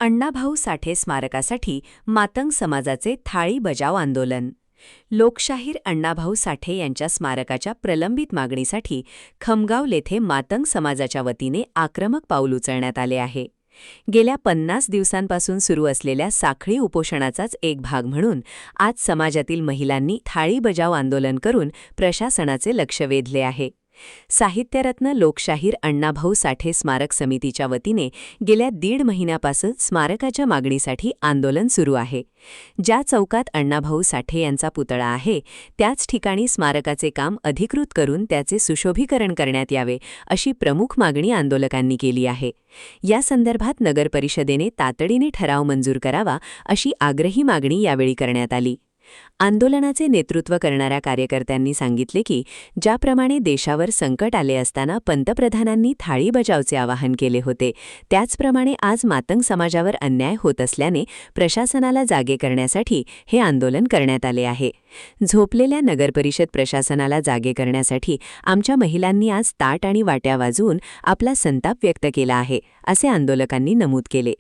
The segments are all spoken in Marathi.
अण्णाभाऊ साठे स्मारकासाठी मातंग समाजाचे थाळी बजाव आंदोलन। लोकशाहीर अण्णाभाऊ साठे यांच्या स्मारकाच्या प्रलंबित मागणीसाठी खमगाव येथे मातंग समाजाच्या वतीने आक्रमक पाऊल उचलण्यात आले आहे। गेल्या 50 दिवसांपासून सुरू असलेल्या साखळी उपोषणाचाच एक भाग म्हणून आज समाजातील महिलांनी थाळी बजाव आंदोलन करून प्रशासनाचे लक्ष वेधले आहे। साहित्यरत्न लोकशाहीर अण्णाभाऊ साठे स्मारक समितीच्या वतीने गेल्या 1.5 महिन्यापासून स्मारकाच्या मागणीसाठी आंदोलन सुरू आहे। ज्या चौकात अण्णाभाऊ साठे यांचा पुतळा आहे त्याच ठिकाणी स्मारकाचे काम अधिकृत करून त्याचे सुशोभीकरण करण्यात यावे अशी प्रमुख मागणी आंदोलकांनी केली आहे। या संदर्भात नगर परिषदेने तातडीने ठराव मंजूर करावा अशी आग्रही मागणी यावेळी करण्यात आली। आंदोलनाचे नेतृत्व करणाऱ्या कार्यकर्त्यांनी सांगितले की ज्याप्रमाणे देशावर संकट आले असताना पंतप्रधानांनी थाळी बजावचे आवाहन केले होते त्याचप्रमाणे आज मातंग समाजावर अन्याय होत असल्याने प्रशासनाला जागे करण्यासाठी हे आंदोलन करण्यात आले आहे। झोपलेल्या नगरपरिषद प्रशासनाला जागे करण्यासाठी आमच्या महिलांनी आज ताट आणि वाट्या वाजवून आपला संताप व्यक्त केला आहे असे आंदोलकांनी नमूद केले।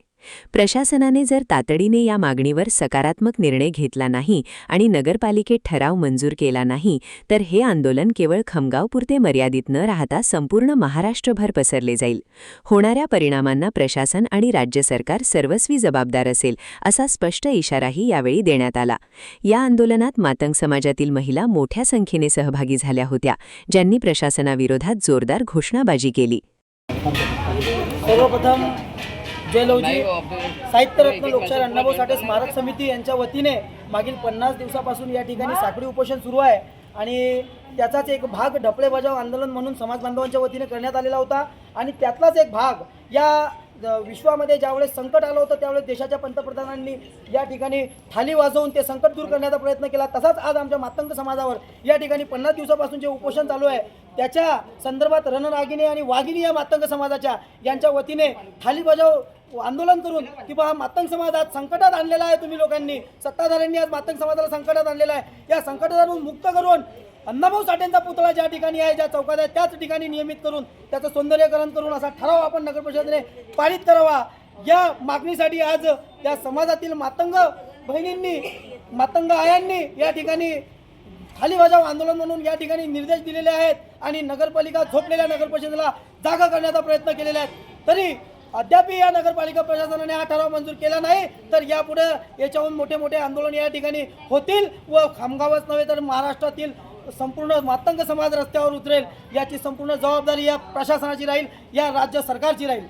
प्रशासनाने जर तातडीने या मागणीवर सकारात्मक निर्णय घेतला नाही आणि नगरपालिकेत ठराव मंजूर केला नाही तर हे आंदोलन केवळ खमगावपुरते मर्यादित न राहता संपूर्ण महाराष्ट्रभर पसरले जाईल। होणाऱ्या परिणामांना प्रशासन आणि राज्य सरकार सर्वस्वी जबाबदार असेल असा स्पष्ट इशाराही यावेळी देण्यात आला। या आंदोलनात मातंग समाजातील महिला मोठ्या संख्येने सहभागी झाल्या होत्या, ज्यांनी प्रशासनाविरोधात जोरदार घोषणाबाजी केली। सर्वप्रथम जयलवजी साहित्यरत्न लोकशाहीर अण्णाभाऊ साठे स्मारक समिती यांच्या वतीने मागील 50 दिवसापासून या ठिकाणी साखळी उपोषण सुरू आहे आणि त्याचाच एक भाग ढपळे बजाव आंदोलन म्हणून समाज बांधवांच्या वतीने करण्यात आलेला होता। आणि त्यातलाच एक भाग या विश्वामध्ये ज्यावेळेस संकट आलं होतं त्यावेळेस देशाच्या पंतप्रधानांनी या ठिकाणी थाली वाजवून ते संकट दूर करण्याचा प्रयत्न केला। तसाच आज आमच्या मातंग समाजावर या ठिकाणी 50 दिवसापासून जे उपोषण चालू आहे त्याच्या संदर्भात रणरागिणी आणि वाघिणी या मातंग समाजाच्या यांच्या वतीने थाली बजाव आंदोलन करून की बा मातंग समाज आज संकटात आणलेला आहे, तुम्ही लोकांनी सत्ताधाऱ्यांनी आज मातंग समाजाला संकटात आणलेला आहे। या संकटातून मुक्त करून अण्णाभाऊ साठेंचा पुतळा ज्या ठिकाणी आहे ज्या चौकात आहे त्याच ठिकाणी नियमित करून त्याचं सौंदर्यीकरण करून असा ठराव आपण नगर परिषदेने पारित करावा। या मागणीसाठी आज या समाजातील मातंग बहिणींनी मातंग आयांनी या ठिकाणी थाली बजाव आंदोलन म्हणून या ठिकाणी निर्देश दिलेले आहेत आणि नगरपालिका झोपलेल्या नगर परिषदेला जागा करण्याचा प्रयत्न केलेला आहे। तरी अद्याप या नगरपालिका प्रशासनाने हा ठराव मंजूर केला नाही तर यापुढे याच्याहून मोठे मोठे आंदोलन या ठिकाणी होतील व खामगावच नव्हे तर महाराष्ट्रातील संपूर्ण मातंग समाज रस्त्यावर उतरेल। याची संपूर्ण जबाबदारी या प्रशासनाची राहील, या राज्य सरकारची राहील।